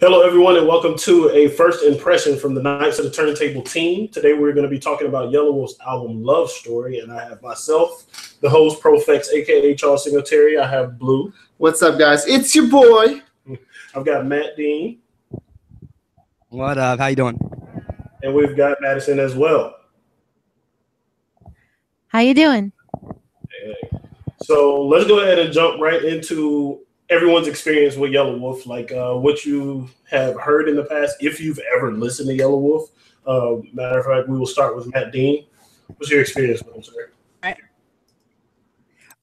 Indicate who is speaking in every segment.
Speaker 1: Hello, everyone, and welcome to a first impression from the Knights of the Turntable team. Today, we're going to be talking about Yelawolf's album Love Story, and I have myself, the host, Profex, a.k.a. Charles Singletary. I have Blue.
Speaker 2: What's up, guys? It's your boy.
Speaker 1: I've got Matt Dean.
Speaker 3: What up? How you doing?
Speaker 1: And we've got Madison as well.
Speaker 4: How you doing?
Speaker 1: Hey. So let's go ahead and jump right into everyone's experience with Yelawolf, like what you have heard in the past, if you've ever listened to Yelawolf. Matter of fact, we will start with Matt Dean. What's your experience with him, sir?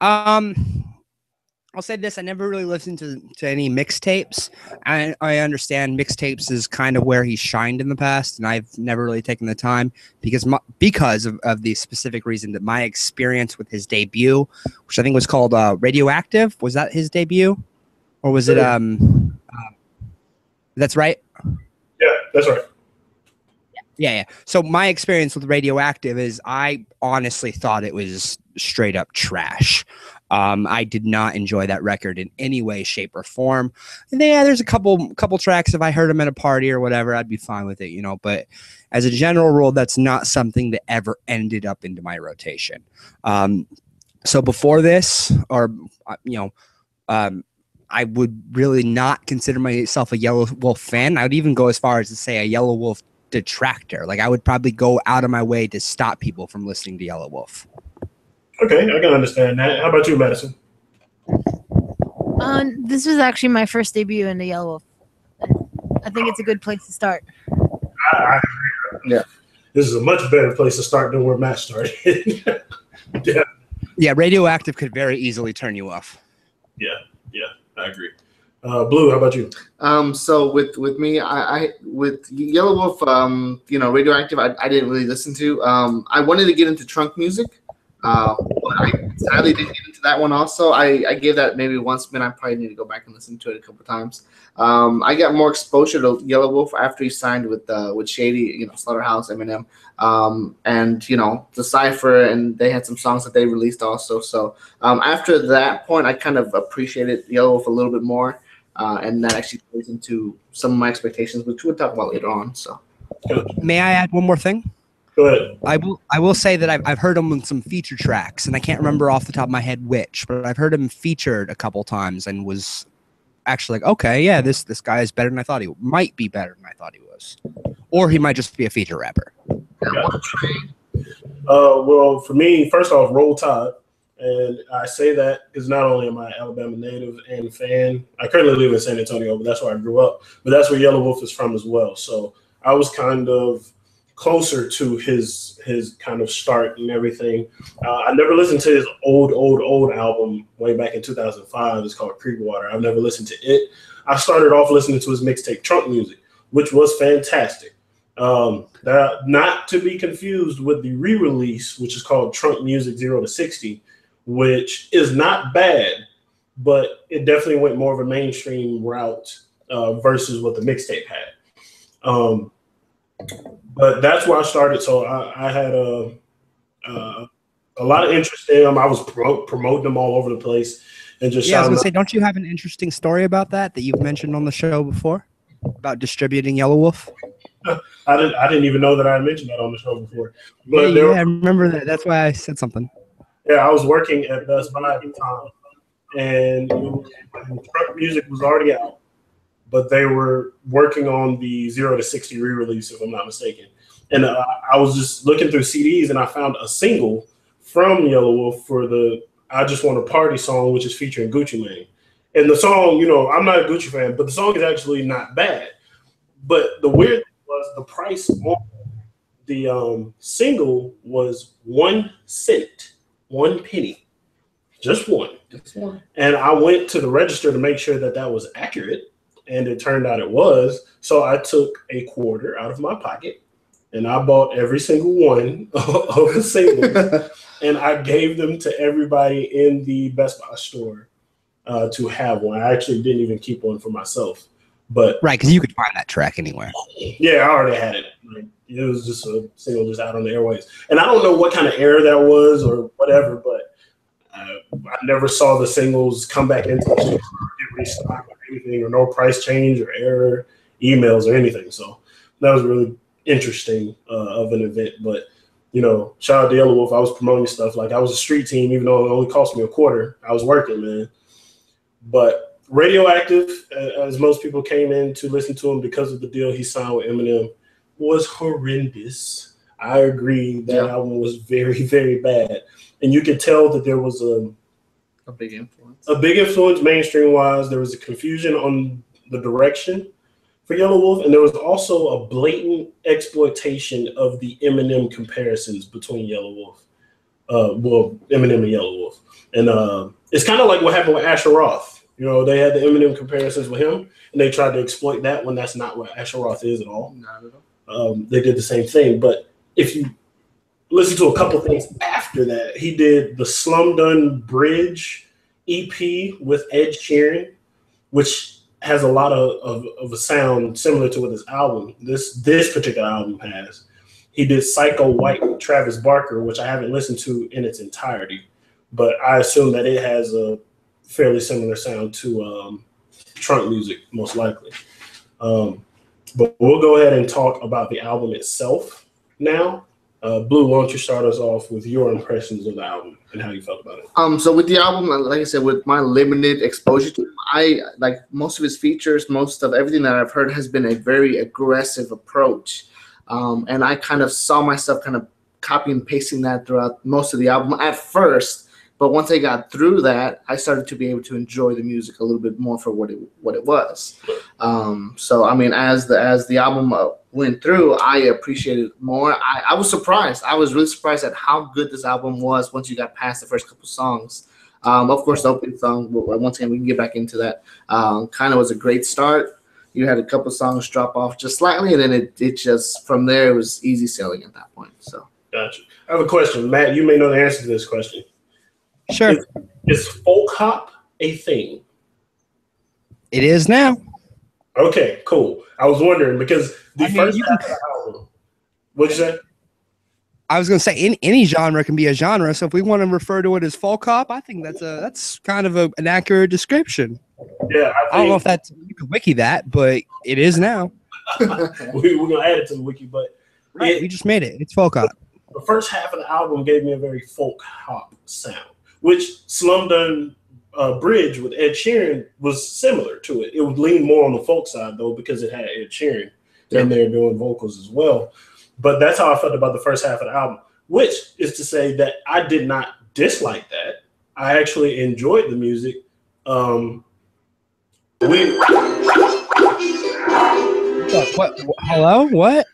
Speaker 3: I'll say this: I never really listened to any mixtapes. I understand mixtapes is kind of where he shined in the past, and I've never really taken the time because of the specific reason that my experience with his debut, which I think was called Radioactive, was that his debut? Or was it, that's right?
Speaker 1: Yeah, that's right.
Speaker 3: Yeah. So my experience with Radioactive is I honestly thought it was straight up trash. I did not enjoy that record in any way, shape, or form. And yeah, there's a couple tracks, if I heard them at a party or whatever, I'd be fine with it, but as a general rule, that's not something that ever ended up into my rotation. So before this, or, I would really not consider myself a Yelawolf fan. I would even go as far as to say a Yelawolf detractor. Like, I would probably go out of my way to stop people from listening to Yelawolf.
Speaker 1: Okay, I can understand that. How about you, Madison?
Speaker 4: This was actually my first debut into Yelawolf. I think it's a good place to start.
Speaker 1: I agree. Yeah. This is a much better place to start than where Matt started.
Speaker 3: Yeah, Radioactive could very easily turn you off.
Speaker 1: Yeah, I agree. Blue, how about you?
Speaker 2: So with me, I with Yelawolf, Radioactive, I didn't really listen to. I wanted to get into trunk music, but I sadly didn't get into that one. Also, I gave that maybe once, but I probably need to go back and listen to it a couple times. I got more exposure to Yelawolf after he signed with Shady, Slaughterhouse, Eminem, and the Cypher, and they had some songs that they released also. So after that point, I kind of appreciated Yelawolf a little bit more, and that actually plays into some of my expectations, which we'll talk about later on. So,
Speaker 3: may I add one more thing?
Speaker 1: Go ahead.
Speaker 3: I will say that I've heard him in some feature tracks, and I can't remember off the top of my head which, but I've heard him featured a couple times and was actually like, okay, yeah, this guy is better than I thought he might be better than I thought he was, or he might just be a feature rapper.
Speaker 1: Well, for me, first off, Roll Tide, and I say that because not only am I Alabama native and fan, I currently live in San Antonio, but that's where I grew up. But that's where Yelawolf is from as well. So I was kind of closer to his kind of start and everything. I never listened to his old album way back in 2005. It's called Creekwater. I've never listened to it. I started off listening to his mixtape Trunk Music, which was fantastic. Not to be confused with the re-release, which is called Trunk Music 0 to 60, which is not bad, but it definitely went more of a mainstream route versus what the mixtape had. But that's where I started. So I had a lot of interest in them. I was promoting them all over the place and just
Speaker 3: I was gonna say, don't you have an interesting story about that you've mentioned on the show before about distributing Yelawolf?
Speaker 1: I didn't even know that I had mentioned that on the show before. But
Speaker 3: yeah, I remember that. That's why I said something.
Speaker 1: Yeah, I was working at Best Buy at the time, and Trunk Music was already out, but they were working on the 0 to 60 re-release, if I'm not mistaken. And I was just looking through CDs, and I found a single from Yelawolf for the I Just Want to Party song, which is featuring Gucci Mane. And the song, I'm not a Gucci fan, but the song is actually not bad. But the weird thing was the price on the single was 1 cent, 1 penny, just one. And I went to the register to make sure that that was accurate. And it turned out it was. So I took a quarter out of my pocket and I bought every single one of the singles and I gave them to everybody in the Best Buy store to have one. I actually didn't even keep one for myself. But
Speaker 3: right, because you could find that track anywhere.
Speaker 1: Yeah, I already had it. It was just a single just out on the airwaves. And I don't know what kind of error that was or whatever, but I never saw the singles come back into the store, get restocked or anything, or no price change or error. emails or anything. So that was really interesting of an event. But you know, shout out to Yelawolf. I was promoting stuff. Like I was a street team, even though it only cost me $0.25. I was working, man. But Radioactive, as most people came in to listen to him because of the deal he signed with Eminem, was horrendous. I agree. That album was very, very bad. And you could tell that there was a big influence. A big influence mainstream-wise. There was a confusion on the direction for Yelawolf, and there was also a blatant exploitation of the Eminem comparisons between Yelawolf. Eminem and Yelawolf. And it's kind of like what happened with Asher Roth. You know, they had the Eminem comparisons with him, and they tried to exploit that when that's not what Asher Roth is at all. Not at all. They did the same thing. But if you listen to a couple things after that, he did the Slumdon Bridge EP with Ed Sheeran, which has a lot of a sound similar to what this album, this particular album has. He did Psycho White with Travis Barker, which I haven't listened to in its entirety, but I assume that it has a fairly similar sound to Trunk Music, most likely. But we'll go ahead and talk about the album itself now. Blue, why don't you start us off with your impressions of the album and how you felt about it?
Speaker 2: So with the album, like I said, with my limited exposure to him, I like most of his features, most of everything that I've heard has been a very aggressive approach. And I kind of saw myself kind of copy and pasting that throughout most of the album at first. But once I got through that, I started to be able to enjoy the music a little bit more for what it was. So I mean, as the album went through, I appreciated it more. I was surprised. I was really surprised at how good this album was once you got past the first couple songs. Of course, the opening song, once again, we can get back into that, kind of was a great start. You had a couple songs drop off just slightly, and then it just, from there, it was easy sailing at that point. So,
Speaker 1: gotcha. I have a question. Matt, you may know the answer to this question.
Speaker 3: Sure.
Speaker 1: Is folk hop a thing?
Speaker 3: It is now.
Speaker 1: Okay, cool. I was wondering because first half of the album. What'd you say?
Speaker 3: I was going to say any genre can be a genre. So if we want to refer to it as folk hop, I think that's kind of an accurate description.
Speaker 1: Yeah,
Speaker 3: I don't know if that's you can wiki that, but it is now.
Speaker 1: We're gonna add it to the wiki, but
Speaker 3: we just made it. It's folk hop.
Speaker 1: The first half of the album gave me a very folk hop sound, which Slumdon Bridge with Ed Sheeran was similar to it. It would lean more on the folk side though because it had Ed Sheeran in there doing vocals as well. But that's how I felt about the first half of the album, which is to say that I did not dislike that. I actually enjoyed the music.
Speaker 3: What? Hello? What?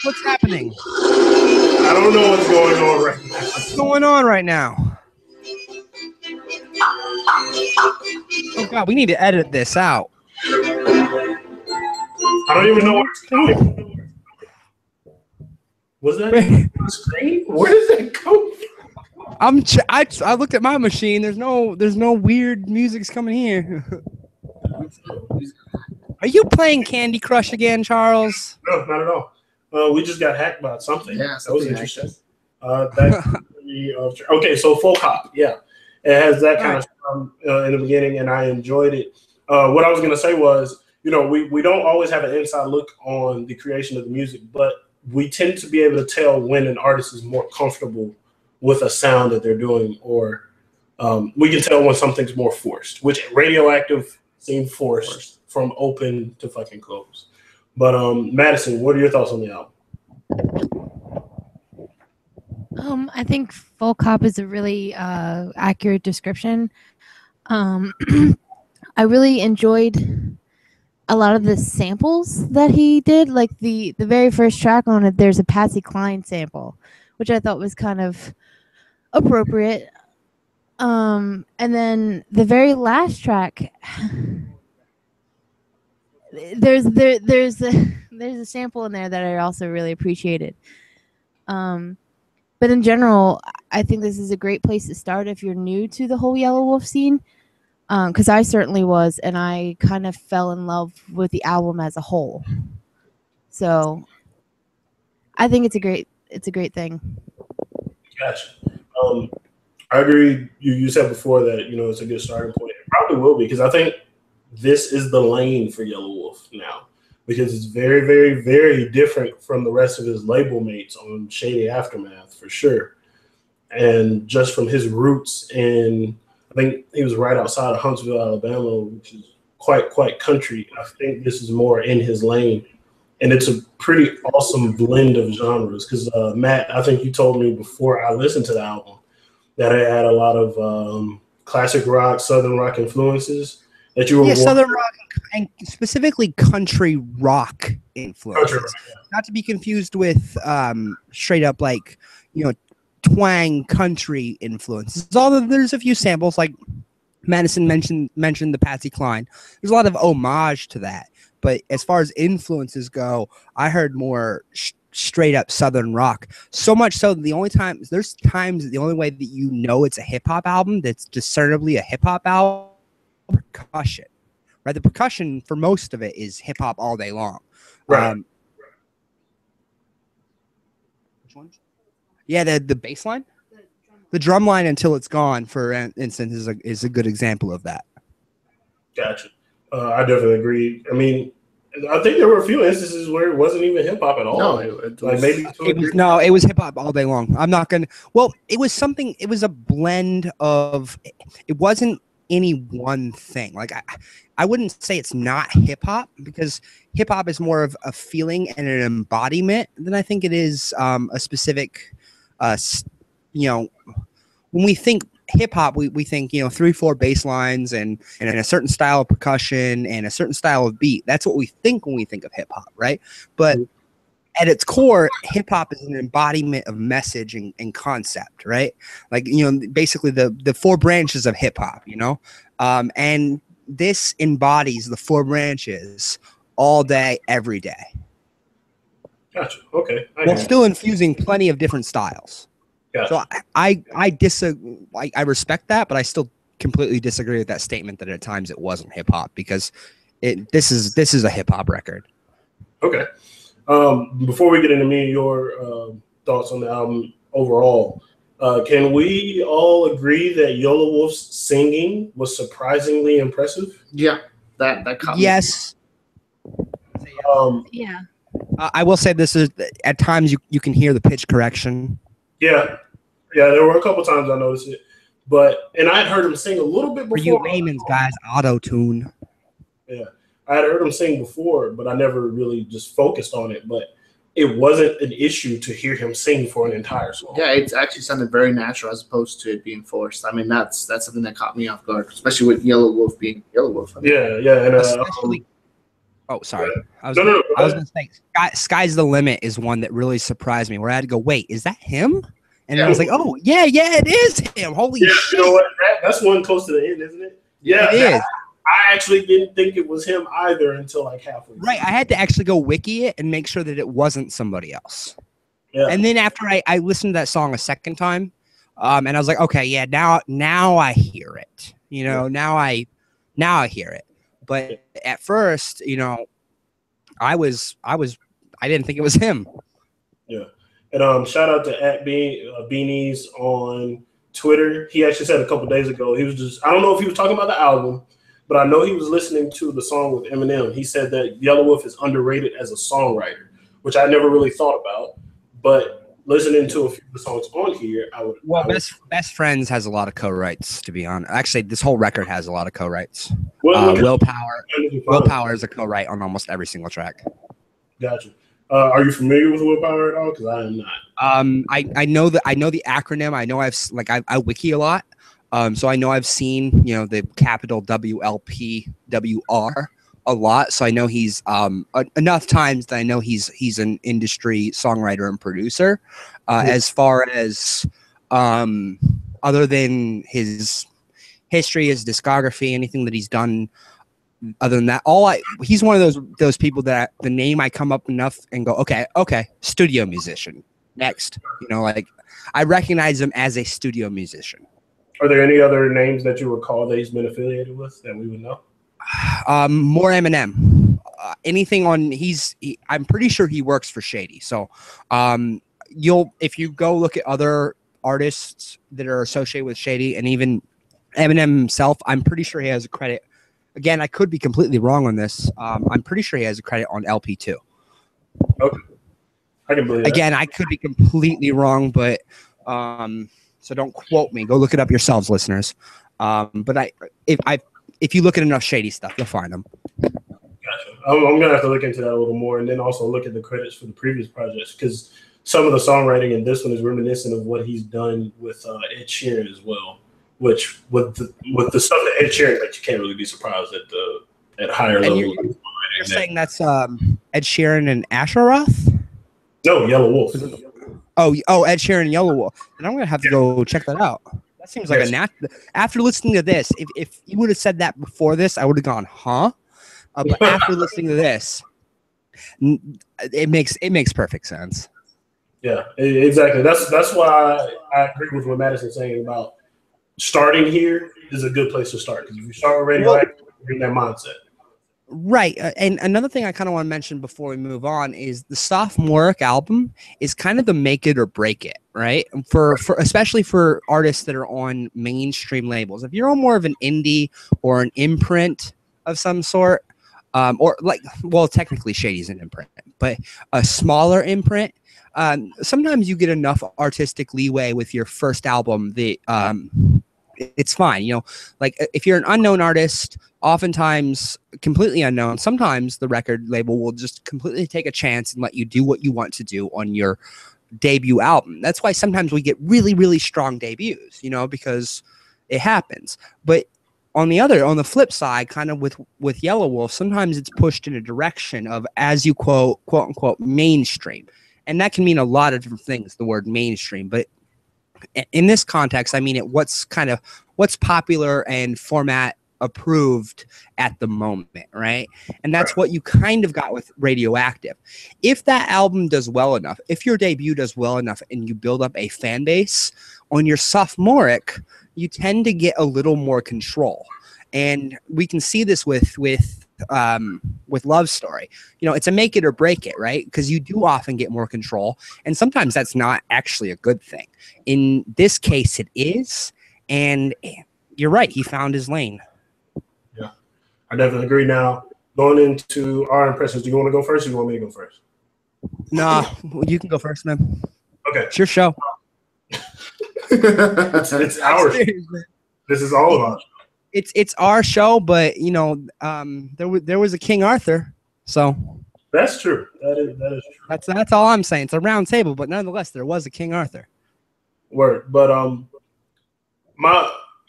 Speaker 3: What's happening?
Speaker 1: I don't know what's going on right now.
Speaker 3: What's going on right now? Oh God, we need to edit this out.
Speaker 1: I don't even know what's going on. Was that on the screen? Where does that come from?
Speaker 3: I looked at my machine. There's no weird music's coming here. Are you playing Candy Crush again, Charles?
Speaker 1: No, not at all. We just got hacked by something.
Speaker 2: Yeah,
Speaker 1: that was interesting. Okay, so folk hop, yeah, it has that kind of stuff in the beginning, and I enjoyed it. What I was gonna say was, you know, we don't always have an inside look on the creation of the music, but we tend to be able to tell when an artist is more comfortable with a sound that they're doing, or we can tell when something's more forced, which Radioactive seemed forced from open to fucking close. But Madison, what are your thoughts on the album?
Speaker 4: I think folk hop is a really accurate description. I really enjoyed a lot of the samples that he did. Like the very first track on it, there's a Patsy Cline sample, which I thought was kind of appropriate. And then the very last track, there's a sample in there that I also really appreciated. But in general, I think this is a great place to start if you're new to the whole Yelawolf scene. Because I certainly was, and I kind of fell in love with the album as a whole. So I think it's a great thing.
Speaker 1: Gotcha. I agree. You said before that, you know, it's a good starting point. It probably will be, because I think this is the lane for Yelawolf now, because it's very, very, very different from the rest of his label mates on Shady Aftermath for sure. And just from his roots in, I think he was right outside of Huntsville, Alabama, which is quite country. I think this is more in his lane. And it's a pretty awesome blend of genres. Because Matt, I think you told me before I listened to the album that it had a lot of classic rock, southern rock influences that you were
Speaker 3: southern rock and specifically country rock influences.
Speaker 1: Country rock, yeah.
Speaker 3: Not to be confused with straight up like, you know, twang country influences. Although there's a few samples, like Madison mentioned the Patsy Cline. There's a lot of homage to that. But as far as influences go, I heard more straight up southern rock. So much so that there's times the only way that you know it's a hip hop album that's discernibly a hip hop album, percussion. Right? The percussion for most of it is hip hop all day long.
Speaker 1: Right.
Speaker 3: Which one? Yeah, the bass line? The drum line Until It's Gone, for instance, is a good example of that.
Speaker 1: Gotcha. I definitely agree. I mean, I think there were a few instances where it wasn't even hip hop at all.
Speaker 2: No,
Speaker 1: it
Speaker 3: was hip hop all day long. I'm not gonna. Well, it was something. It was a blend of. It wasn't any one thing. Like I wouldn't say it's not hip hop, because hip hop is more of a feeling and an embodiment than I think it is a specific. You know, when we think hip hop, we think, you know, 3-4 bass lines and a certain style of percussion and a certain style of beat. That's what we think when we think of hip hop, right? But at its core, hip hop is an embodiment of message and concept, right? Like, you know, basically the 4 branches of hip hop, you know, and this embodies the 4 branches all day, every day.
Speaker 1: Gotcha. Okay.
Speaker 3: While still infusing plenty of different styles.
Speaker 1: Gotcha.
Speaker 3: So I disagree. I respect that, but I still completely disagree with that statement that at times it wasn't hip hop, because this is a hip hop record.
Speaker 1: Okay. Before we get into me and your thoughts on the album overall, can we all agree that Yelawolf's singing was surprisingly impressive?
Speaker 2: Yeah, that comment.
Speaker 3: Yes.
Speaker 4: Yeah.
Speaker 3: I will say this is at times you can hear the pitch correction.
Speaker 1: Yeah, there were a couple times I noticed it, and I had heard him sing a little bit before.
Speaker 3: For you layman's guys, auto tune.
Speaker 1: Yeah, I had heard him sing before, but I never really just focused on it. But it wasn't an issue to hear him sing for an entire song.
Speaker 2: Yeah, it actually sounded very natural as opposed to it being forced. I mean, that's something that caught me off guard, especially with Yelawolf being Yelawolf.
Speaker 1: Yeah, and
Speaker 3: especially. Oh, sorry. I was going to say, Sky's the Limit is one that really surprised me, where I had to go, wait, is that him? And I was like, oh, yeah, it is him. Holy shit.
Speaker 1: You know what? That's one close to the end, isn't it? Yeah,
Speaker 3: it is.
Speaker 1: I actually didn't think it was him either until like halfway.
Speaker 3: Right. I had to actually go wiki it and make sure that it wasn't somebody else.
Speaker 1: Yeah.
Speaker 3: And then after I listened to that song a second time, and I was like, okay, yeah, now I hear it. You know, now I hear it. But at first, you know, I didn't think it was him.
Speaker 1: Yeah. And shout out to @Beanies on Twitter. He actually said a couple days ago, he was just, I don't know if he was talking about the album, but I know he was listening to the song with Eminem. He said that Yelawolf is underrated as a songwriter, which I never really thought about. But listening to a few of the songs on here,
Speaker 3: Best Friends has a lot of co-writes, to be honest. Actually, this whole record has a lot of co-writes. Willpower is a co-write on almost every single track.
Speaker 1: Gotcha. Are you familiar with Willpower at all? Because I am not.
Speaker 3: I know the acronym. I know I wiki a lot. So I know I've seen, you know, the capital WLPWR a lot. So I know he's enough times that I know he's an industry songwriter and producer. As far as other than his history, his discography, anything that he's done other than that, he's one of those people that the name I come up enough and go, okay, studio musician. Next. You know, like I recognize him as a studio musician.
Speaker 1: Are there any other names that you recall that he's been affiliated with that we would know?
Speaker 3: More Eminem. Anything on I'm pretty sure he works for Shady. So if you go look at other artists that are associated with Shady, and even Eminem himself, I'm pretty sure he has a credit Again, I could be completely wrong on this. I'm pretty sure he has a credit on LP 2.
Speaker 1: Okay. I can believe that.
Speaker 3: Again, I could be completely wrong, but so don't quote me. Go look it up yourselves, listeners. But if you look at enough shady stuff, you'll find them.
Speaker 1: Gotcha. I'm gonna have to look into that a little more, and then also look at the credits for the previous projects, because some of the songwriting in this one is reminiscent of what he's done with Ed Sheeran as well. Which with the stuff that Ed Sheeran, like, you can't really be surprised at higher level.
Speaker 3: You're saying that's Ed Sheeran and Asheroth?
Speaker 1: No, Yelawolf.
Speaker 3: Oh, Ed Sheeran and Yelawolf. And I'm gonna have to go check that out. That seems like after listening to this, if you would have said that before this, I would have gone, huh? But after listening to this, it makes perfect sense.
Speaker 1: Yeah, exactly. That's why I agree with what Madison's saying about starting here is a good place to start, because if you start with Radioactive, you're in that mindset.
Speaker 3: Right. And another thing I kind of want to mention before we move on is the sophomoric album is kind of the make it or break it, right? For especially for artists that are on mainstream labels. If you're on more of an indie or an imprint of some sort, or like, well, technically Shady's an imprint, but a smaller imprint, sometimes you get enough artistic leeway with your first album that it's fine. You know, like if you're an unknown artist, oftentimes completely unknown, sometimes the record label will just completely take a chance and let you do what you want to do on your debut album. That's why sometimes we get really, really strong debuts, you know, because it happens. But on the flip side, kind of with Yelawolf, sometimes it's pushed in a direction of, as you quote unquote, mainstream. And that can mean a lot of different things, the word mainstream. But in this context, I mean what's popular and format approved at the moment, right? And that's what you kind of got with Radioactive. If that album does well enough, if your debut does well enough and you build up a fan base, on your sophomoric, you tend to get a little more control. And we can see this with Love Story. You know, it's a make it or break it, right? Because you do often get more control, and sometimes that's not actually a good thing. In this case, it is, and you're right, he found his lane.
Speaker 1: Yeah, I definitely agree. Now, going into our impressions, do you want to go first, or do you want me to go first?
Speaker 3: Nah, you can go first, man.
Speaker 1: Okay.
Speaker 3: It's your show.
Speaker 1: it's ours. This is all of us.
Speaker 3: It's our show, but you know, there was a King Arthur, so
Speaker 1: that's true. That is true.
Speaker 3: That's all I'm saying. It's a round table, but nonetheless, there was a King Arthur.
Speaker 1: Word, but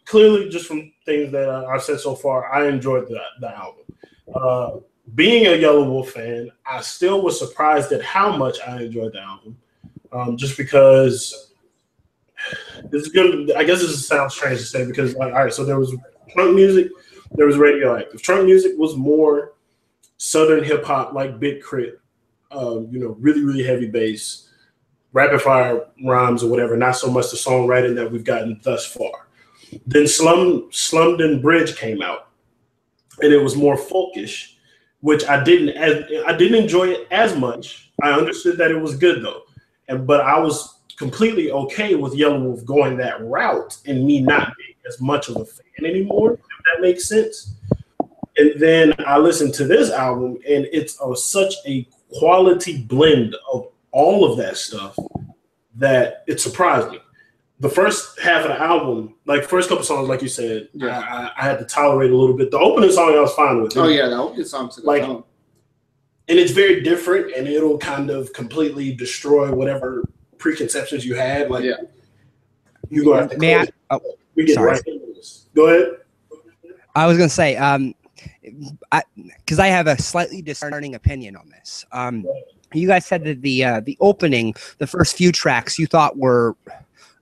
Speaker 1: clearly, just from things that I've said so far, I enjoyed the album. Being a Yelawolf fan, I still was surprised at how much I enjoyed the album. Just because it's good. I guess this sounds strange to say, because all right, so there was Trunk music, there was Radioactive. Trunk music was more Southern hip hop, like Big Crit, really, really heavy bass, rapid fire rhymes or whatever, not so much the songwriting that we've gotten thus far. Then Slummed and Bridge came out, and it was more folkish, which I didn't enjoy it as much. I understood that it was good though, but I was completely okay with Yelawolf going that route and me not being as much of a fan anymore, if that makes sense. And then I listened to this album, and it's such a quality blend of all of that stuff that it surprised me. The first half of the album, like first couple songs, like you said, I had to tolerate a little bit. The opening song I was fine with.
Speaker 2: Oh yeah, the opening song
Speaker 1: and it's very different, and it'll kind of completely destroy whatever preconceptions you had. Like, you go after. We get right into this. Go ahead.
Speaker 3: I was gonna say, because I have a slightly discerning opinion on this. You guys said that the opening, the first few tracks, you thought were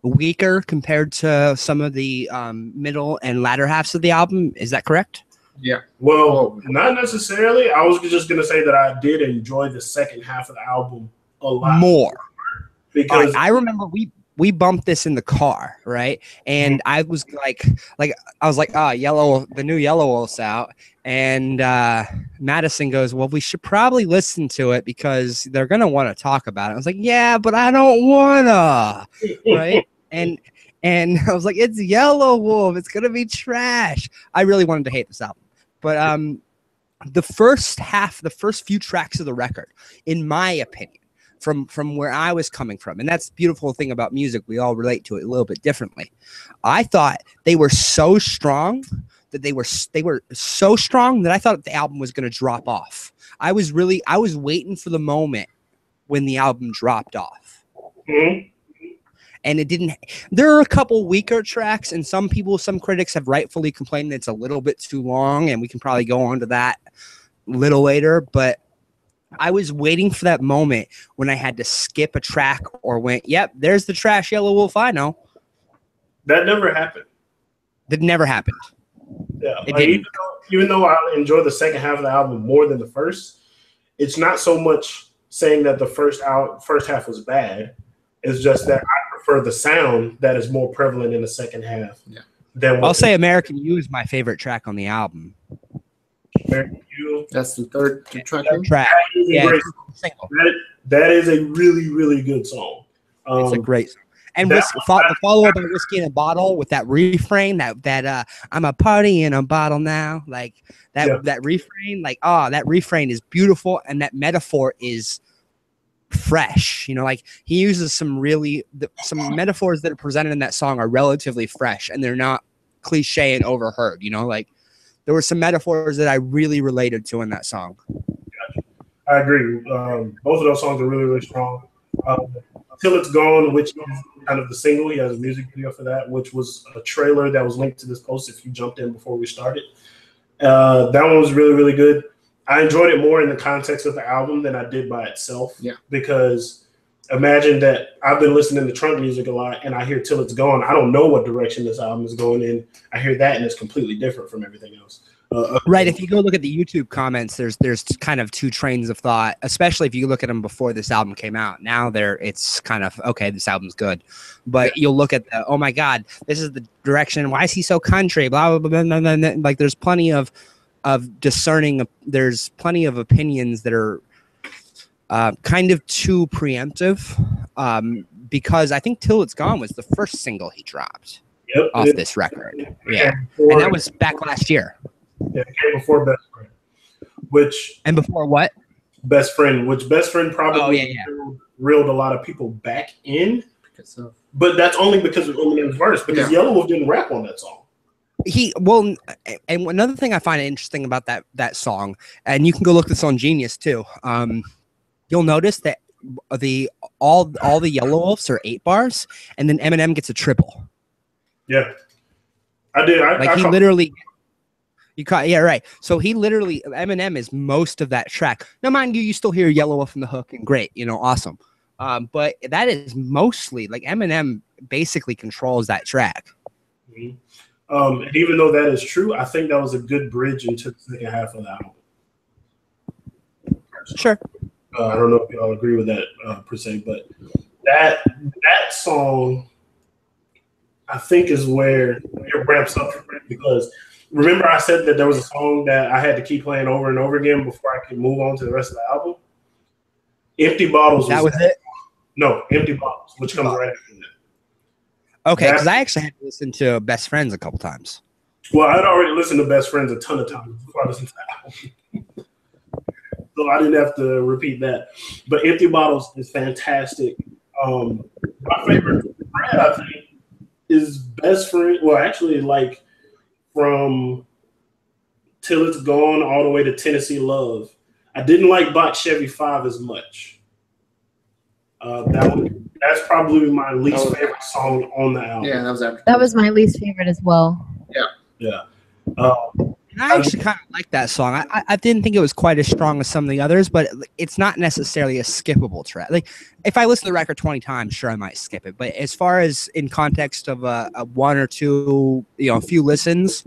Speaker 3: weaker compared to some of the middle and latter halves of the album. Is that correct?
Speaker 2: Yeah.
Speaker 1: Well, not necessarily. I was just gonna say that I did enjoy the second half of the album a lot
Speaker 3: more.
Speaker 1: Because
Speaker 3: I remember we bumped this in the car, right? And I was like, oh, the new Yelawolf's out. And Madison goes, well, we should probably listen to it because they're gonna want to talk about it. I was like, yeah, but I don't wanna, right? And I was like, it's Yelawolf, it's gonna be trash. I really wanted to hate this album, But the first few tracks of the record, in my opinion, from where I was coming from, and that's the beautiful thing about music, we all relate to it a little bit differently. I thought they were so strong that they were so strong that I thought the album was going to drop off. I was waiting for the moment when the album dropped off.
Speaker 1: Mm-hmm.
Speaker 3: And it didn't. There are a couple weaker tracks, and some critics have rightfully complained that it's a little bit too long, and we can probably go on to that a little later. But I was waiting for that moment when I had to skip a track or went, yep, there's the trash Yelawolf I know.
Speaker 1: That never happened.
Speaker 3: That never happened.
Speaker 1: Yeah, like, even though I enjoy the second half of the album more than the first, it's not so much saying that the first half was bad. It's just that I prefer the sound that is more prevalent in the second half. Yeah.
Speaker 3: I'll say American You is my favorite track on the album.
Speaker 1: American You.
Speaker 2: That's the third track.
Speaker 1: That is a really, really good song.
Speaker 3: It's a great song. And the follow-up of Whiskey in a Bottle with that refrain, that I'm a party in a bottle now, like that refrain, that refrain is beautiful, and that metaphor is fresh. Like he uses some metaphors that are presented in that song are relatively fresh, and they're not cliche and overheard. Like there were some metaphors that I really related to in that song.
Speaker 1: I agree. Both of those songs are really, really strong. Till It's Gone, which is kind of the single. He has a music video for that, which was a trailer that was linked to this post if you jumped in before we started. That one was really, really good. I enjoyed it more in the context of the album than I did by itself. Yeah. Because imagine that I've been listening to trunk music a lot, and I hear Till It's Gone. I don't know what direction this album is going in. I hear that, and it's completely different from everything else.
Speaker 3: Right. If you go look at the YouTube comments, there's kind of two trains of thought, especially if you look at them before this album came out. Now it's kind of, okay, this album's good. But you'll look at oh my God, this is the direction. Why is he so country? Blah, blah, blah, blah, blah, blah. Like there's plenty of discerning. There's plenty of opinions that are kind of too preemptive because I think Till It's Gone was the first single he dropped off this record. Yeah. And that was back last year.
Speaker 1: Yeah, it came before Best Friend.
Speaker 3: And before what?
Speaker 1: Best Friend, which Best Friend probably reeled a lot of people back in. But that's only because of Eminem's verse, because Yelawolf didn't rap on that song. And another thing I find interesting about that song, and you can go look this on Genius too. You'll notice that all the Yelawolfs are 8 bars, and then Eminem gets a triple. Yeah, I did.
Speaker 3: Right. So Eminem is most of that track. Now, mind you, you still hear Yelawolf in the hook, and great, awesome. But that is mostly like Eminem basically controls that track.
Speaker 1: Mm-hmm. And even though that is true, I think that was a good bridge into the second half of the album.
Speaker 3: Sure.
Speaker 1: I don't know if y'all agree with that per se, but that song, I think, is where it ramps up because remember I said that there was a song that I had to keep playing over and over again before I could move on to the rest of the album? Empty Bottles.
Speaker 3: That was it?
Speaker 1: No, Empty Bottles, which comes right after that.
Speaker 3: Okay, because I actually had to listen to Best Friends a couple times.
Speaker 1: Well, I'd already listened to Best Friends a ton of times before I listened to the album. So I didn't have to repeat that. But Empty Bottles is fantastic. My favorite Brad, I think, is Best Friend. Well, actually, like from Till It's Gone all the way to Tennessee Love. I didn't like Box Chevy 5 as much. That's probably my least favorite song on the album.
Speaker 2: Yeah, that was after.
Speaker 4: That was my least favorite as well.
Speaker 1: Yeah.
Speaker 3: I actually kind of like that song. I didn't think it was quite as strong as some of the others, but it's not necessarily a skippable track. Like if I listen to the record 20 times, sure, I might skip it. But as far as in context of a one or two, a few listens,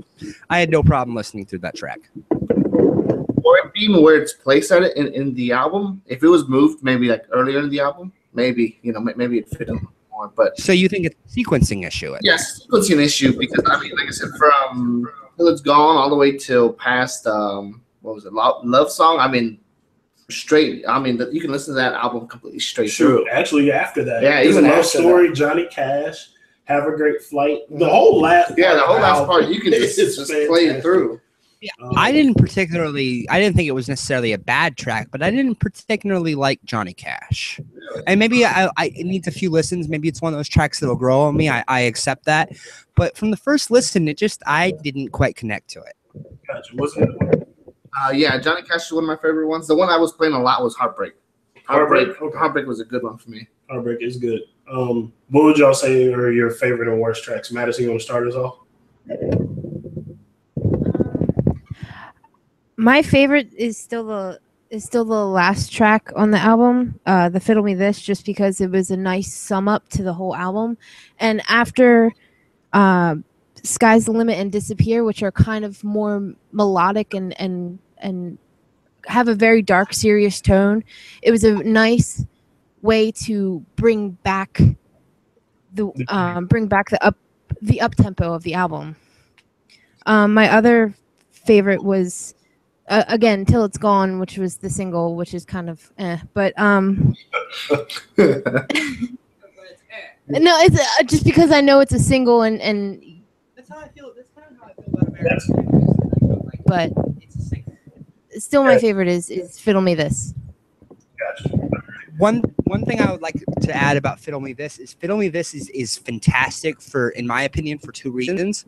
Speaker 3: I had no problem listening through that track.
Speaker 2: Or it being where it's placed at it in the album. If it was moved maybe like earlier in the album, maybe it fit a little more. But
Speaker 3: so you think it's a sequencing issue?
Speaker 2: Yes, sequencing issue because like I said, from Till It's Gone all the way till past what was it, Love Song? Straight. You can listen to that album completely straight through.
Speaker 1: Actually, after that,
Speaker 2: even
Speaker 1: Love Story, Johnny Cash, Have a Great Flight, the whole last
Speaker 2: part you can just play it through.
Speaker 3: I didn't think it was necessarily a bad track, but I didn't particularly like Johnny Cash. And maybe it needs a few listens. Maybe it's one of those tracks that'll grow on me. I accept that. But from the first listen, I didn't quite connect to it.
Speaker 1: Gotcha. Wasn't it?
Speaker 2: Yeah, Johnny Cash is one of my favorite ones. The one I was playing a lot was Heartbreak.
Speaker 1: Okay.
Speaker 2: Heartbreak was a good one for me.
Speaker 1: Heartbreak is good. What would y'all say are your favorite and worst tracks? Madison, you want to start us off?
Speaker 4: My favorite is still the last track on the album, the Fiddle Me This, just because it was a nice sum up to the whole album. And after Sky's the Limit and Disappear, which are kind of more melodic and have a very dark, serious tone, it was a nice way to bring back the up tempo of the album. My other favorite was again Till It's Gone, which was the single, which is kind of but no, it's just because I know it's a single and
Speaker 3: that's how I feel. That's kind of how I feel about American.
Speaker 4: But still, my favorite is Fiddle Me This.
Speaker 1: Gotcha.
Speaker 3: One thing I would like to add about Fiddle Me This is fantastic in my opinion, for two reasons.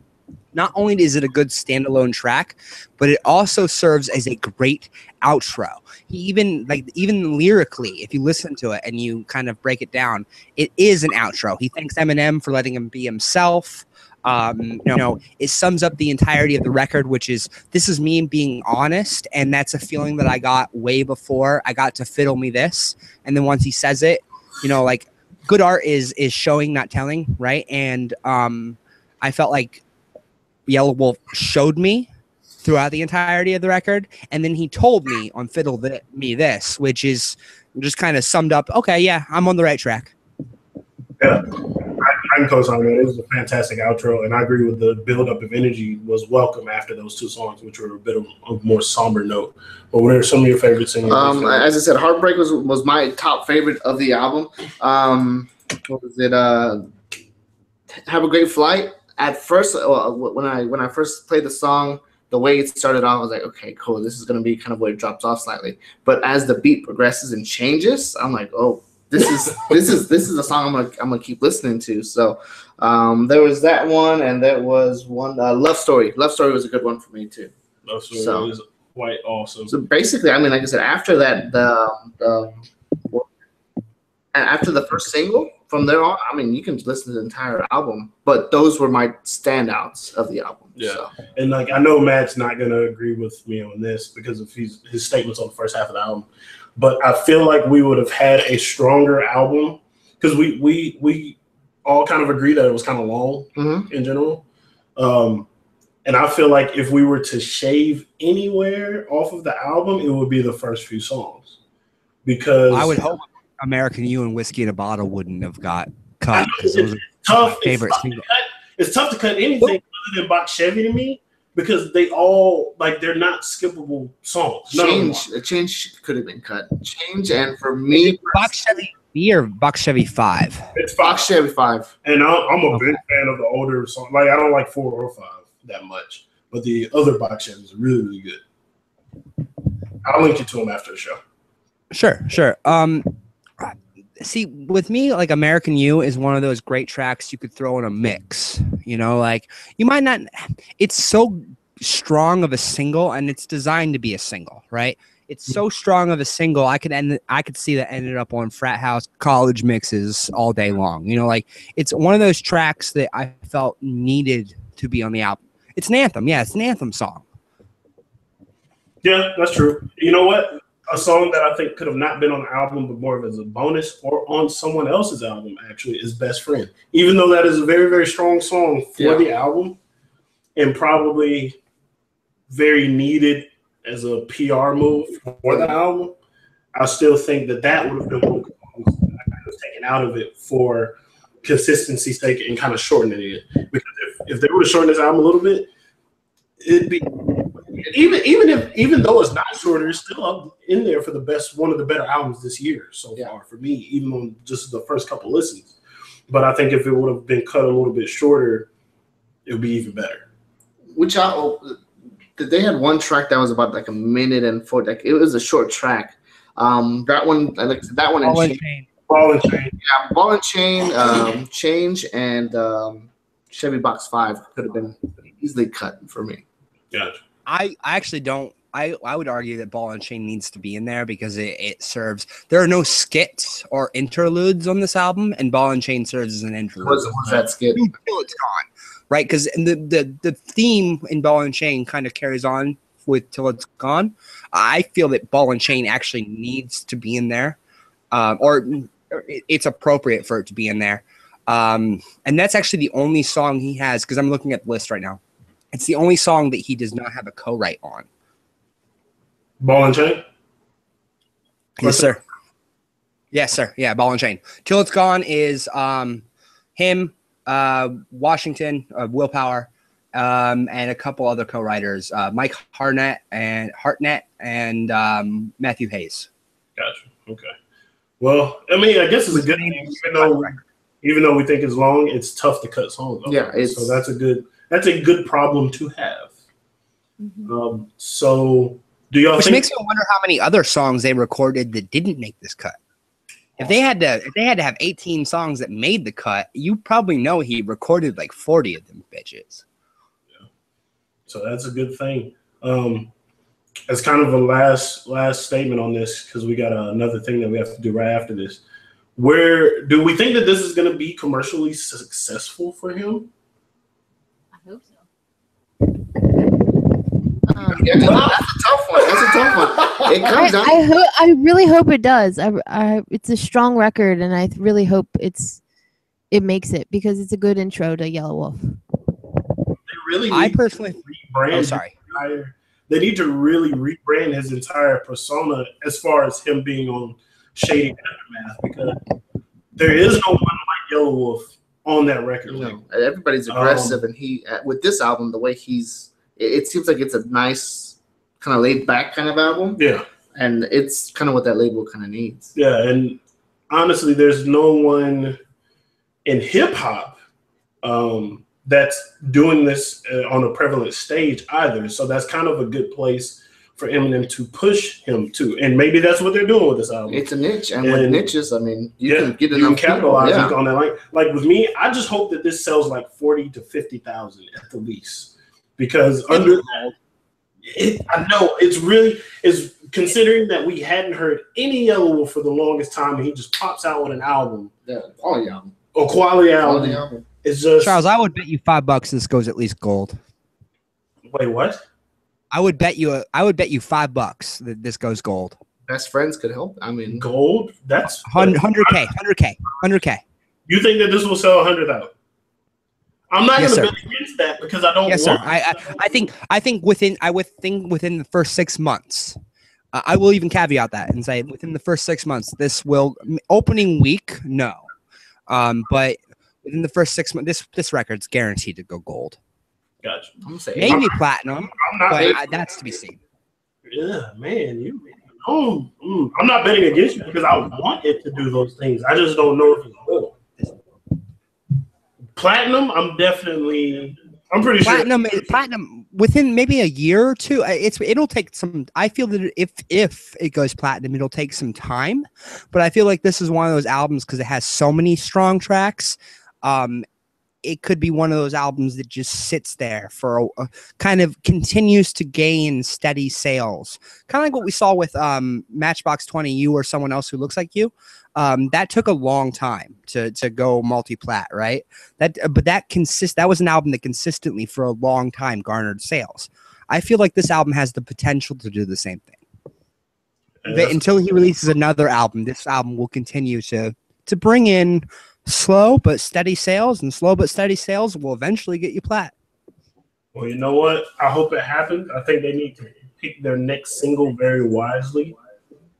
Speaker 3: Not only is it a good standalone track, but it also serves as a great outro. Even lyrically, if you listen to it and you kind of break it down, it is an outro. He thanks Eminem for letting him be himself. It sums up the entirety of the record, which is, this is me being honest, and that's a feeling that I got way before I got to Fiddle Me This. And then once he says it, good art is showing, not telling, right? And I felt like Yelawolf showed me throughout the entirety of the record, and then he told me on Fiddle Me This, which is just kind of summed up, okay, yeah, I'm on the right track.
Speaker 1: Yeah, I can co-sign that. It was a fantastic outro, and I agree with the build-up of energy was welcome after those two songs, which were a bit of a more somber note. But what are some of your favorites?
Speaker 2: As I said, Heartbreak was my top favorite of the album. What was it? Have a Great Flight. At first, when I first played the song, the way it started off, I was like, okay, cool. This is going to be kind of where it drops off slightly. But as the beat progresses and changes, I'm like, oh, this is a song I'm gonna keep listening to. So there was that one, and there was one Love Story. Love Story was a good one for me too.
Speaker 1: Love Story is quite awesome.
Speaker 2: So basically, I mean, like I said, after that, after the first single, from there on, I mean, you can listen to the entire album, but those were my standouts of the album.
Speaker 1: Yeah,
Speaker 2: so.
Speaker 1: And I know Matt's not gonna agree with me on this because of his statements on the first half of the album. But I feel like we would have had a stronger album because we all kind of agree that it was kind of long in general. And I feel like if we were to shave anywhere off of the album, it would be the first few songs. Because
Speaker 3: I would hope American You and Whiskey in a Bottle wouldn't have got cut.
Speaker 1: It's tough. It's tough to cut anything other than Box Chevy to me. Because they all they're not skippable songs.
Speaker 2: Change could have been cut. Change, and for me,
Speaker 3: Box Chevy B or Box Chevy 5.
Speaker 2: It's Box Chevy 5.
Speaker 1: And I'm a big fan of the older song. I don't like 4 or 5 that much, but the other Box Chevys are really, really good. I'll link you to them after the show.
Speaker 3: Sure. See, with me, American You is one of those great tracks you could throw in a mix. You might not. It's so strong of a single, and it's designed to be a single, right? It's so strong of a single. I could see that ended up on frat house college mixes all day long. It's one of those tracks that I felt needed to be on the album. It's an anthem. Yeah, it's an anthem song.
Speaker 1: Yeah, that's true. You know what? A song that I think could have not been on the album, but more of as a bonus or on someone else's album, actually, is Best Friend. Even though that is a very, very strong song for the album and probably very needed as a PR move for the album, I still think that would have been one I was taken out of it for consistency's sake and kind of shortening it. Because if they would have shortened this album a little bit, it'd be even though it's not shorter, it's still up in there for one of the better albums this year so far for me, even on just the first couple listens. But I think if it would have been cut a little bit shorter, it would be even better.
Speaker 2: they had one track that was about like a minute and 40. Like, it was a short track. That one, like that one,
Speaker 3: Ball
Speaker 2: and
Speaker 3: and Chain.
Speaker 1: Ball and Chain.
Speaker 2: yeah, Ball and Chain, Change, and Chevy Box 5 could have been easily cut for me.
Speaker 1: Gotcha.
Speaker 3: I actually don't. I would argue that Ball and Chain needs to be in there because it serves. There are no skits or interludes on this album, and Ball and Chain serves as an interlude.
Speaker 2: What's that skit?
Speaker 3: Until it's gone, right? Because the theme in Ball and Chain kind of carries on with Till It's Gone. I feel that Ball and Chain actually needs to be in there, or it's appropriate for it to be in there. And that's actually the only song he has, because I'm looking at the list right now. It's the only song that he does not have a co-write on.
Speaker 1: Ball and Chain?
Speaker 3: Yes, sir. Yes, sir. Yeah, Ball and Chain. Till It's Gone is him, Washington, Willpower, and a couple other co-writers, Mike Hartnett and Matthew Hayes.
Speaker 1: Gotcha. Okay. Well, I mean, I guess it's a good thing, even though we think it's long, it's tough to cut songs off.
Speaker 2: Yeah,
Speaker 1: so that's a good problem to have.
Speaker 4: Mm-hmm.
Speaker 1: So do y'all
Speaker 3: Which
Speaker 1: think,
Speaker 3: makes me wonder how many other songs they recorded that didn't make this cut. If they had to have 18 songs that made the cut, you probably know he recorded like 40 of them bitches.
Speaker 1: Yeah. So that's a good thing. As kind of a last statement on this, because we got another thing that we have to do right after this. Where do we think that this is going to be commercially successful for him?
Speaker 4: I hope so.
Speaker 2: Yeah, that's a tough one. It comes down.
Speaker 4: I really hope it does. It's a strong record, and I really hope it makes it, because it's a good intro to Yelawolf.
Speaker 1: They really
Speaker 3: I personally
Speaker 1: rebrand.
Speaker 3: Oh, sorry.
Speaker 1: They need to really rebrand his entire persona as far as him being on Shady Aftermath, because there is no one like Yelawolf on that record.
Speaker 2: No, everybody's aggressive, and he with this album, the way it seems like it's a nice kind of laid back kind of album.
Speaker 1: Yeah,
Speaker 2: and it's kind of what that label kind of needs.
Speaker 1: Yeah, and honestly, there's no one in hip hop that's doing this on a prevalent stage either. So that's kind of a good place for Eminem to push him to, and maybe that's what they're doing with this album.
Speaker 2: It's a niche, and with niches, I mean, you can get enough
Speaker 1: you can capitalize
Speaker 2: people,
Speaker 1: on that. Like with me, I just hope that this sells like 40 to 50,000 at the least, because under that, I know it's considering that we hadn't heard any Yelawolf for the longest time, and he just pops out with an album,
Speaker 2: quality album,
Speaker 1: quality album. It's just
Speaker 3: Charles. I would bet you $5 this goes at least gold.
Speaker 1: Wait, what?
Speaker 3: I would bet you $5 that this goes gold.
Speaker 2: Best friends could help. I mean,
Speaker 1: gold. That's
Speaker 3: 100K.
Speaker 1: You think that this will sell 100,000? I'm not going to bet against that because I don't.
Speaker 3: Yes, sir. I think within the first 6 months. I will even caveat that and say within the first 6 months, this will opening week. No, but within the first 6 months, this record's guaranteed to go gold.
Speaker 1: Gotcha.
Speaker 3: Maybe platinum, but that's to be seen.
Speaker 1: Yeah, man, I'm not betting against you because I want it to do those things. I just don't know if it's will. Platinum, I'm pretty sure.
Speaker 3: Platinum within maybe a year or two. It'll take some. I feel that if it goes platinum, it'll take some time. But I feel like this is one of those albums because it has so many strong tracks. It could be one of those albums that just sits there for a kind of continues to gain steady sales. Kind of like what we saw with Matchbox 20, You or Someone Else Who Looks Like You. That took a long time to go multi-plat, right? That was an album that consistently for a long time garnered sales. I feel like this album has the potential to do the same thing. But until he releases another album, this album will continue to bring in slow but steady sales, and slow but steady sales will eventually get you plat.
Speaker 1: Well, you know what? I hope it happens. I think they need to pick their next single very wisely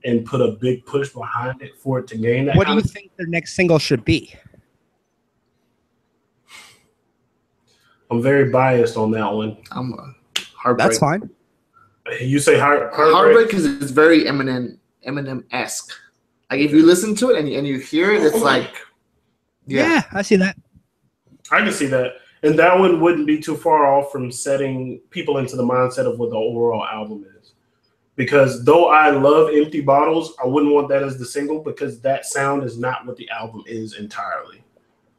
Speaker 1: and put a big push behind it for it to gain that.
Speaker 3: What do you think their next single should be?
Speaker 1: I'm very biased on that one.
Speaker 2: I'm Heartbreak.
Speaker 3: That's fine.
Speaker 1: You say
Speaker 2: Heartbreak because it's very Eminem-esque. Like if you listen to it and you hear it, it's like.
Speaker 3: Yeah, I see that.
Speaker 1: I can see that. And that one wouldn't be too far off from setting people into the mindset of what the overall album is. Because though I love Empty Bottles, I wouldn't want that as the single because that sound is not what the album is entirely.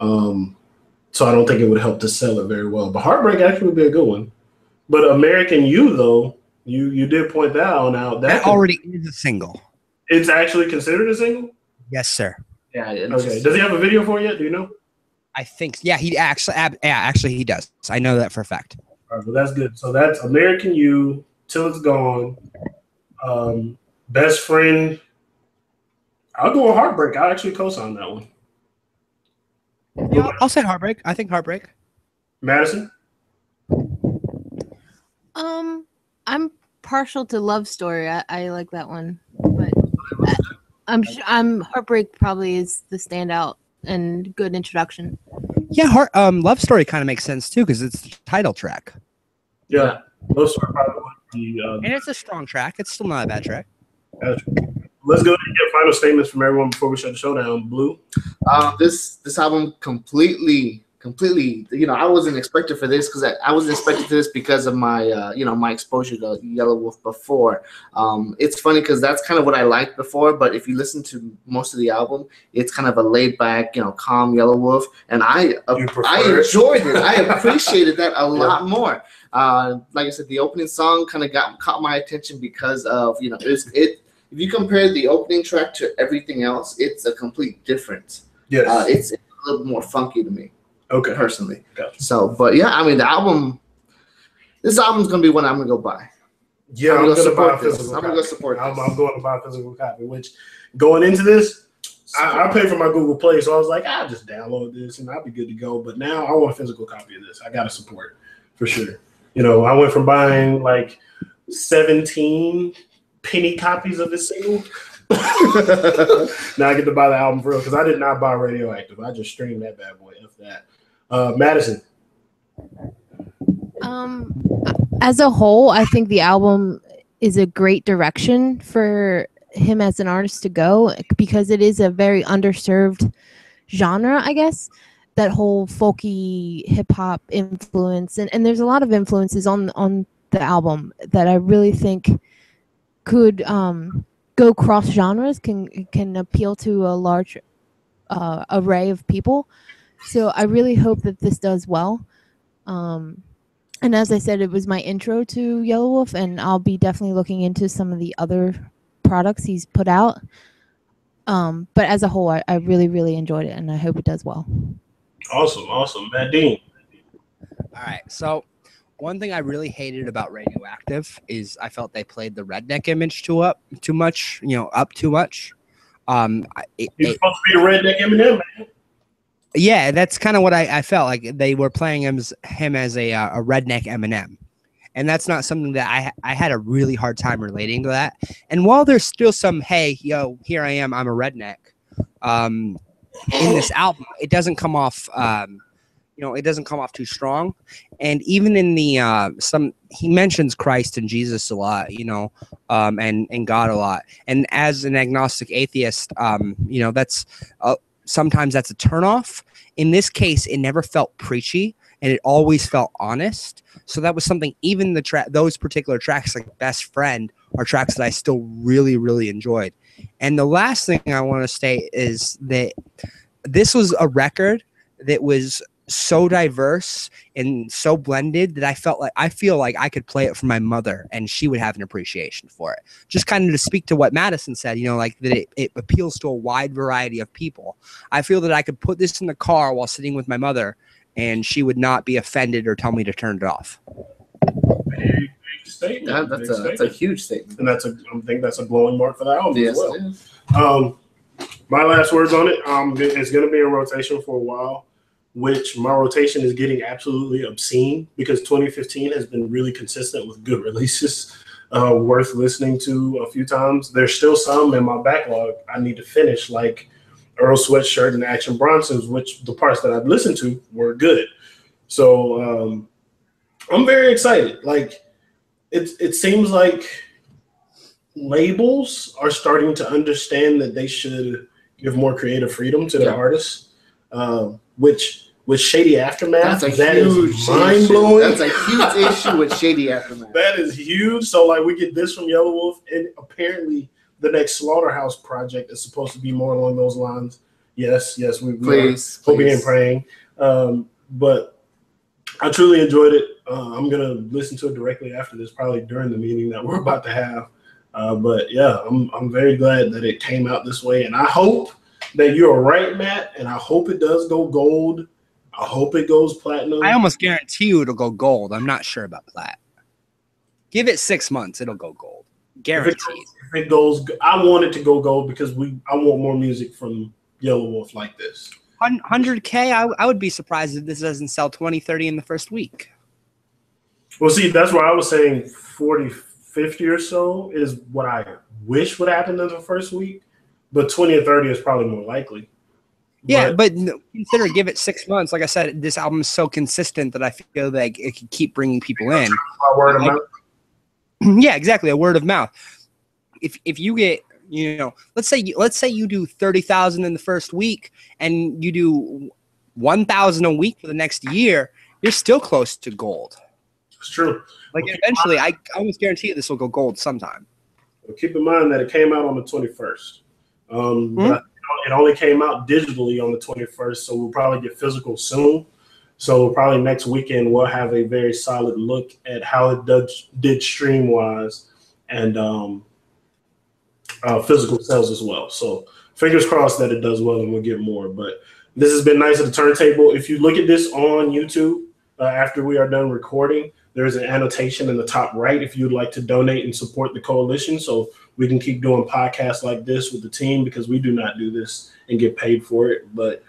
Speaker 1: So I don't think it would help to sell it very well. But Heartbreak actually would be a good one. But American You, though, you did point that one out.
Speaker 3: That already is a single.
Speaker 1: It's actually considered a single?
Speaker 3: Yes, sir.
Speaker 2: Yeah.
Speaker 1: Okay. Does he have a video for it yet? Do you know?
Speaker 3: I think, yeah, actually he does. I know that for a fact.
Speaker 1: All right, well, that's good. So that's American You, Till It's Gone, Best Friend. I'll go with Heartbreak. I actually co-sign that one.
Speaker 3: Yeah, I'll say Heartbreak. I think Heartbreak.
Speaker 1: Madison?
Speaker 4: I'm partial to Love Story. I like that one, but I'm Heartbreak probably is the standout and good introduction.
Speaker 3: Yeah, Love Story kind of makes sense too because it's the title track.
Speaker 1: Yeah, Love Story probably would be.
Speaker 3: And it's a strong track. It's still not a bad track.
Speaker 1: Let's go ahead and get final statements from everyone before we shut the show down. Blue?
Speaker 2: This album completely, I wasn't expecting for this because I wasn't expecting this because of my, my exposure to Yelawolf before. It's funny because that's kind of what I liked before, but if you listen to most of the album, it's kind of a laid back, calm Yelawolf, and I enjoyed it. I appreciated that a lot more. Like I said, the opening song kind of caught my attention because of, if you compare the opening track to everything else, it's a complete difference.
Speaker 1: Yes.
Speaker 2: It's a little more funky to me.
Speaker 1: Okay.
Speaker 2: Personally.
Speaker 1: Gotcha.
Speaker 2: So, but yeah, I mean, this album's going to be one I'm going to go buy.
Speaker 1: Yeah, I'm going to buy a
Speaker 2: physical copy. I'm going to go support this.
Speaker 1: I'm going to buy a physical copy, which going into this, I paid for my Google Play, so I was like, I'll just download this and I'll be good to go. But now I want a physical copy of this. I got to support for sure. I went from buying like 17 penny copies of this single. Now I get to buy the album for real because I did not buy Radioactive. I just streamed that bad boy. F that. Madison.
Speaker 4: As a whole, I think the album is a great direction for him as an artist to go because it is a very underserved genre, I guess. That whole folky hip hop influence, and there's a lot of influences on the album that I really think could go cross genres, can appeal to a large array of people. So I really hope that this does well. And as I said, it was my intro to Yelawolf, and I'll be definitely looking into some of the other products he's put out. But as a whole, I really, really enjoyed it, and I hope it does well.
Speaker 1: Awesome. Matt Dean.
Speaker 3: All right. So one thing I really hated about Radioactive is I felt they played the redneck image too much. You're supposed to be a
Speaker 1: redneck Eminem, man.
Speaker 3: Yeah, that's kind of what I felt like. They were playing him as a redneck Eminem. And that's not something that I had a really hard time relating to that. And while there's still some, hey, yo, here I am, I'm a redneck. In this album, it doesn't come off it doesn't come off too strong. And even in the he mentions Christ and Jesus a lot, and God a lot. And as an agnostic atheist, that's sometimes that's a turnoff. In this case, it never felt preachy and it always felt honest. So that was something, even those particular tracks like Best Friend are tracks that I still really, really enjoyed. And the last thing I want to state is that this was a record that was so diverse and so blended that I feel like I could play it for my mother and she would have an appreciation for it. Just kind of to speak to what Madison said, that it appeals to a wide variety of people. I feel that I could put this in the car while sitting with my mother and she would not be offended or tell me to turn it off.
Speaker 1: Big statement.
Speaker 2: That's a huge statement.
Speaker 1: And I think that's a blowing mark for the album
Speaker 2: yes,
Speaker 1: as well. My last words on it, it's going to be in rotation for a while, which my rotation is getting absolutely obscene because 2015 has been really consistent with good releases worth listening to a few times. There's still some in my backlog I need to finish, like Earl Sweatshirt and Action Bronson's, which the parts that I've listened to were good. So I'm very excited. Like it seems like labels are starting to understand that they should give more creative freedom to the artists, which with Shady Aftermath.
Speaker 2: That's a
Speaker 1: that
Speaker 2: huge
Speaker 1: is mind-blowing.
Speaker 2: That's a huge issue with Shady Aftermath.
Speaker 1: That is huge. So, like, we get this from Yelawolf, and apparently the next Slaughterhouse project is supposed to be more along those lines. Yes, we
Speaker 2: Please,
Speaker 1: are hoping and praying. But I truly enjoyed it. I'm going to listen to it directly after this, probably during the meeting that we're about to have. But, yeah, I'm very glad that it came out this way, and I hope that you're right, Matt, and I hope it does go gold. I hope it goes platinum.
Speaker 3: I almost guarantee you it'll go gold. I'm not sure about plat. Give it 6 months, it'll go gold. Guaranteed.
Speaker 1: If it goes, I want it to go gold because I want more music from Yelawolf like this.
Speaker 3: 100K, I would be surprised if this doesn't sell 20, 30 in the first week.
Speaker 1: Well, see, that's why I was saying 40, 50 or so is what I wish would happen in the first week. But 20 or 30 is probably more likely.
Speaker 3: Yeah, but consider give it 6 months. Like I said, this album is so consistent that I feel like it can keep bringing people in.
Speaker 1: Word of mouth.
Speaker 3: Yeah, exactly. A word of mouth. If you get, let's say you do 30,000 in the first week and you do 1,000 a week for the next year, you're still close to gold.
Speaker 1: It's true.
Speaker 3: Like eventually, I almost guarantee you this will go gold sometime.
Speaker 1: Well, keep in mind that it came out on the 21st. But it only came out digitally on the 21st, so we'll probably get physical soon. So probably next weekend we'll have a very solid look at how it did stream-wise and physical sales as well. So fingers crossed that it does well and we'll get more. But this has been Nice at the Turntable. If you look at this on YouTube after we are done recording, there's an annotation in the top right if you'd like to donate and support the Koalition so we can keep doing podcasts like this with the team because we do not do this and get paid for it. But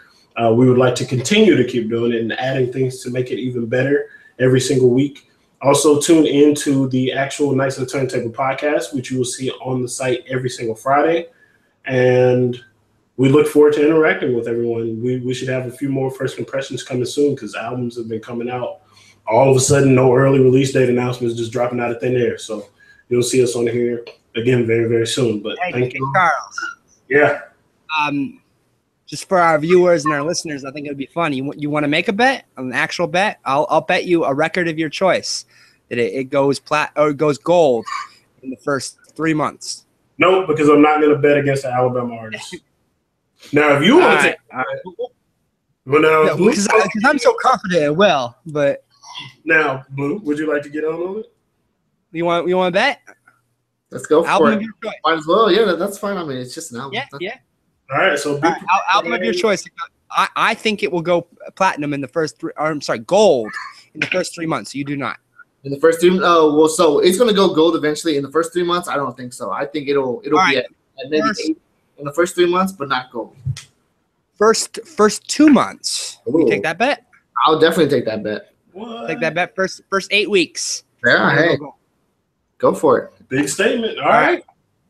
Speaker 1: we would like to continue to keep doing it and adding things to make it even better every single week. Also, tune into the actual Nice at the Turntable podcast, which you will see on the site every single Friday. And we look forward to interacting with everyone. We should have a few more first impressions coming soon because albums have been coming out. All of a sudden, no early release date announcements just dropping out of thin air. So you'll see us on here again very, very soon. But thank you,
Speaker 3: Charles.
Speaker 1: Yeah.
Speaker 3: Just for our viewers and our listeners, I think it would be fun. You want to make a bet, an actual bet? I'll bet you a record of your choice that it goes plat or it goes gold in the first 3 months.
Speaker 1: No, because I'm not going to bet against the Alabama artist. Now, if you want to take, well, now
Speaker 3: because I'm so confident it will. But
Speaker 1: now, Blue, would you like to get on it?
Speaker 3: You want to bet?
Speaker 2: Let's go
Speaker 3: album
Speaker 2: for
Speaker 3: of
Speaker 2: it.
Speaker 3: your choice.
Speaker 2: Might as well. Yeah, that's fine. I mean, it's just an album.
Speaker 3: Yeah.
Speaker 1: All right, so
Speaker 3: album of your choice. I think it will go platinum in the first gold in the first 3 months. You do not.
Speaker 2: In the first 3 months? Oh, well, so it's going to go gold eventually. In the first 3 months, I don't think so. I think it'll be at maybe 8 in the first 3 months, but not gold.
Speaker 3: First 2 months.
Speaker 2: Ooh.
Speaker 3: You take that bet?
Speaker 2: I'll definitely take that bet.
Speaker 1: What?
Speaker 3: Take that bet first 8 weeks.
Speaker 2: Yeah, hey, go for it.
Speaker 1: Big statement. All right.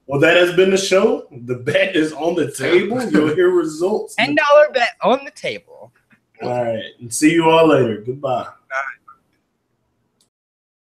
Speaker 1: Well, that has been the show. The bet is on the table. You'll hear results.
Speaker 3: $10 bet on the table.
Speaker 1: All right. And see you all later. Goodbye.
Speaker 3: All right.